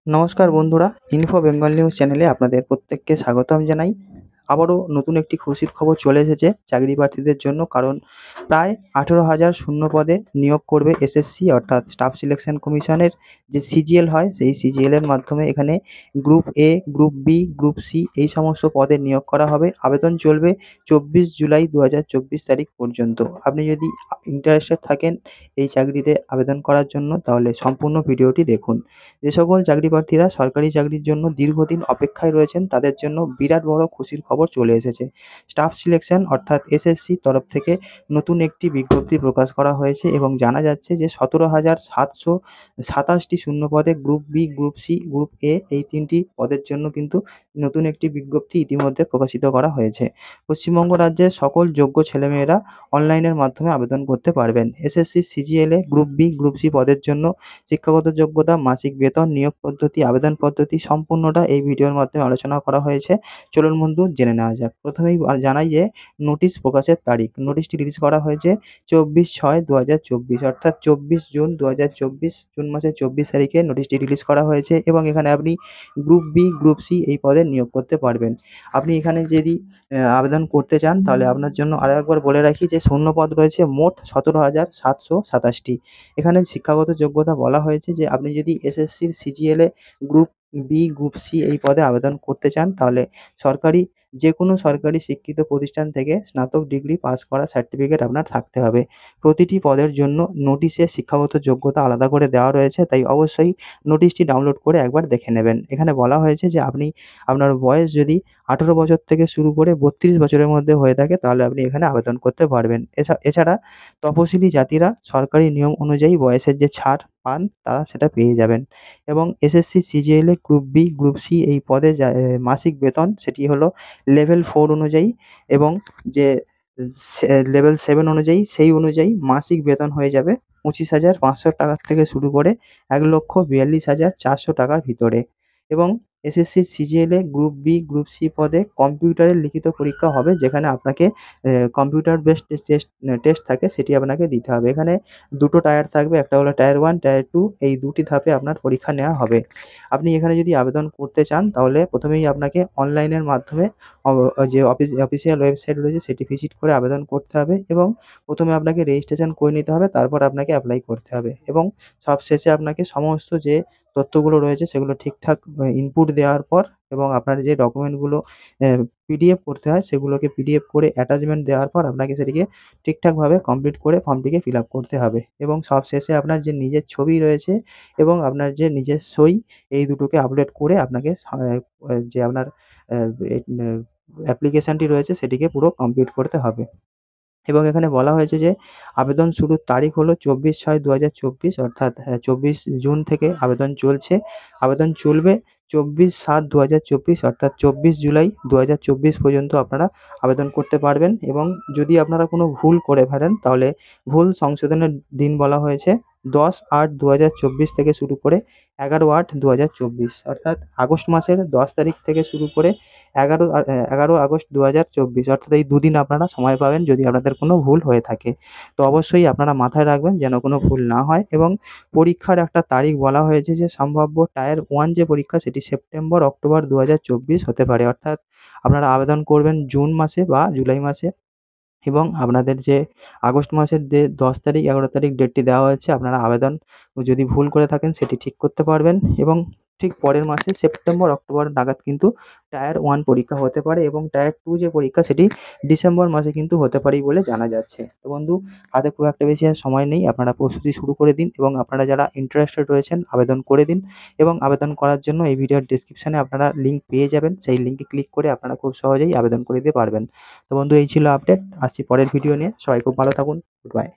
নমস্কার বন্ধুরা, info Bengal news চ্যানেলে আপনাদের প্রত্যেককে স্বাগতম জানাই। আবারও নতুন একটি খুশির খবর চলে এসেছে চাকরি প্রার্থীদের জন্য, কারণ প্রায় 18,000 শূন্য পদে নিয়োগ করবে এসএসসি অর্থাৎ স্টাফ সিলেকশন কমিশনের যে সিজিএল হয়, সেই সিজিএলের মাধ্যমে এখানে group A, group B, group C এই সমস্ত পদে নিয়োগ করা হবে। আবেদন চলবে 24 জুলাই 2024 তারিখ পর্যন্ত। আপনি যদি ইন্টারেস্টেড থাকেন এই চাকরিতে আবেদন করার জন্য, তাহলে সম্পূর্ণ ভিডিওটি দেখুন। যে সকল চাকরি প্রার্থীরা সরকারি চাকরির জন্য দীর্ঘদিন অপেক্ষায় রয়েছেন, তাদের জন্য বিরাট বড় খুশির খবর চলে এসেছে। স্টাফ সিলেকশন অর্থাৎ এসএসসির তরফ থেকে নতুন একটি বিজ্ঞপ্তি প্রকাশ করা হয়েছে এবং জানা যাচ্ছে যে 17,727টি শূন্য পদে group B, group C, group A এই 3টি পদের জন্য কিন্তু নতুন একটি বিজ্ঞপ্তি ইতিমধ্যে প্রকাশিত করা হয়েছে। পশ্চিমবঙ্গ রাজ্যের সকল যোগ্য ছেলেমেয়েরা অনলাইনের মাধ্যমে আবেদন করতে পারবেন। এসএসসি সিজিএলে গ্রুপ বি, গ্রুপ সি পদের জন্য শিক্ষাগত যোগ্যতা, মাসিক বেতন, নিয়োগ পদ্ধতি, আবেদন পদ্ধতি সম্পূর্ণটা এই ভিডিওর মাধ্যমে আলোচনা করা হয়েছে। চলুন বন্ধু জেনে নেওয়া যাক। প্রথমেই জানাই যে নোটিশ প্রকাশের তারিখ। নোটিশটি রিলিজ করা হয়েছে 24/6/2024 অর্থাৎ 24 জুন 2024, জুন মাসের 24 তারিখে নোটিশটি রিলিজ করা হয়েছে এবং এখানে আপনি গ্রুপ বি, গ্রুপ সি এই পদে নিয়োগ করতে পারবেন। আপনি এখানে যদি আবেদন করতে চান, তাহলে আপনার জন্য আরও একবার বলে রাখি যে শূন্য পদ রয়েছে মোট 17,727টি। এখানে শিক্ষাগত যোগ্যতা বলা হয়েছে যে আপনি যদি এসএসসির সিজিএলে গ্রুপ বি, গ্রুপ সি এই পদে আবেদন করতে চান, তাহলে সরকারি যে কোনো সরকারি শিক্ষিত প্রতিষ্ঠান থেকে স্নাতক ডিগ্রি পাস করা সার্টিফিকেট আপনার থাকতে হবে। প্রতিটি পদের জন্য নোটিশে শিক্ষাগত যোগ্যতা আলাদা করে দেওয়া রয়েছে, তাই অবশ্যই নোটিশটি ডাউনলোড করে একবার দেখে নেবেন। এখানে বলা হয়েছে যে আপনার বয়স যদি 18 বছর থেকে শুরু করে 32 বছরের মধ্যে হয়ে থাকে, তাহলে আপনি এখানে আবেদন করতে পারবেন। এছাড়া তপশিলি জাতিরা সরকারি নিয়ম অনুযায়ী বয়সের যে ছাড় পান, তারা সেটা পেয়ে যাবেন। এবং এসএসসি সিজিএলে গ্রুপ বি, গ্রুপ সি এই পদে মাসিক বেতন সেটি হলো লেভেল 4 অনুযায়ী, এবং যে লেভেল 7 অনুযায়ী সেই অনুযায়ী মাসিক বেতন হয়ে যাবে 25,500 টাকার থেকে শুরু করে 1,42,400 টাকার ভিতরে। এবং এসএসসি সিজিএলে গ্রুপ বি, গ্রুপ সি পদে কম্পিউটারের লিখিত পরীক্ষা হবে, যেখানে আপনাকে কম্পিউটার বেসড টেস্ট থাকে, সেটি আপনাকে দিতে হবে। এখানে দুটো টায়ার থাকবে, একটা হলো টায়ার 1, টায়ার 2 এই দুটি ধাপে আপনার পরীক্ষা নেওয়া হবে। আপনি এখানে যদি আবেদন করতে চান, তাহলে প্রথমেই আপনাকে অনলাইনের মাধ্যমে যে অফিসিয়াল ওয়েবসাইট রয়েছে সেটি ভিজিট করে আবেদন করতে হবে এবং প্রথমে আপনাকে রেজিস্ট্রেশন করে নিতে হবে, তারপর আপনাকে অ্যাপ্লাই করতে হবে এবং সবশেষে আপনাকে সমস্ত যে তথ্যগুলো রয়েছে সেগুলো ঠিকঠাক ইনপুট দেওয়ার পর এবং আপনার যে ডকুমেন্টগুলো পিডিএফ করতে হয়, সেগুলোকে পিডিএফ করে অ্যাটাচমেন্ট দেওয়ার পর আপনাকে সেটিকে ঠিকঠাকভাবে কমপ্লিট করে ফর্মটিকে ফিল আপ করতে হবে এবং সবশেষে আপনার যে নিজের ছবি রয়েছে এবং আপনার যে নিজের সই, এই দুটোকে আপলোড করে আপনাকে যে আপনার অ্যাপ্লিকেশনটি রয়েছে সেটিকে পুরো কমপ্লিট করতে হবে। এবং এখানে বলা হয়েছে যে আবেদন শুরুর তারিখ হলো 24/6/2024 অর্থাৎ 24 জুন থেকে আবেদন চলছে। আবেদন চলবে 24/7/2024 অর্থাৎ 24 জুলাই 2024 পর্যন্ত আপনারা আবেদন করতে পারবেন। এবং যদি আপনারা কোনো ভুল করে ফেলেন, তাহলে ভুল সংশোধনের দিন বলা হয়েছে 10/8/2024 থেকে শুরু করে 11/8/2024 অর্থাৎ আগস্ট মাসের 10 তারিখ থেকে শুরু করে 11 আগস্ট 2024 অর্থাৎ এই দুদিন আপনারা সময় পাবেন যদি আপনাদের কোনো ভুল হয়ে থাকে। তো অবশ্যই আপনারা মাথায় রাখবেন যেন কোনো ভুল না হয়। এবং পরীক্ষার একটা তারিখ বলা হয়েছে যে সম্ভাব্য টায়ার 1 যে পরীক্ষা সেটি সেপ্টেম্বর অক্টোবর 2024 হতে পারে, অর্থাৎ আপনারা আবেদন করবেন জুন মাসে বা জুলাই মাসে। এবং আপনাদের যে আগস্ট মাসের যে 10 তারিখ 11 তারিখ ডেটটি দেওয়া হয়েছে, আপনারা আবেদন যদি ভুল করে থাকেন সেটি ঠিক করতে পারবেন এবং ঠিক পরের মাসে সেপ্টেম্বর অক্টোবর নাগাদ কিন্তু টায়ার 1 পরীক্ষা হতে পারে এবং টায়ার 2 যে পরীক্ষা সেটি ডিসেম্বর মাসে কিন্তু হতে পারে বলে জানা যাচ্ছে। তো বন্ধু, হাতে খুব একটা বেশি আর সময় নেই, আপনারা প্রস্তুতি শুরু করে দিন এবং আপনারা যারা ইন্টারেস্টেড রয়েছেন আবেদন করে দিন। এবং আবেদন করার জন্য এই ভিডিওর ডেসক্রিপশনে আপনারা লিঙ্ক পেয়ে যাবেন, সেই লিঙ্কে ক্লিক করে আপনারা খুব সহজেই আবেদন করে দিতে পারবেন। তো বন্ধু, এই ছিল আপডেট। আসছি পরের ভিডিও নিয়ে। সবাই খুব ভালো থাকুন। Good bye.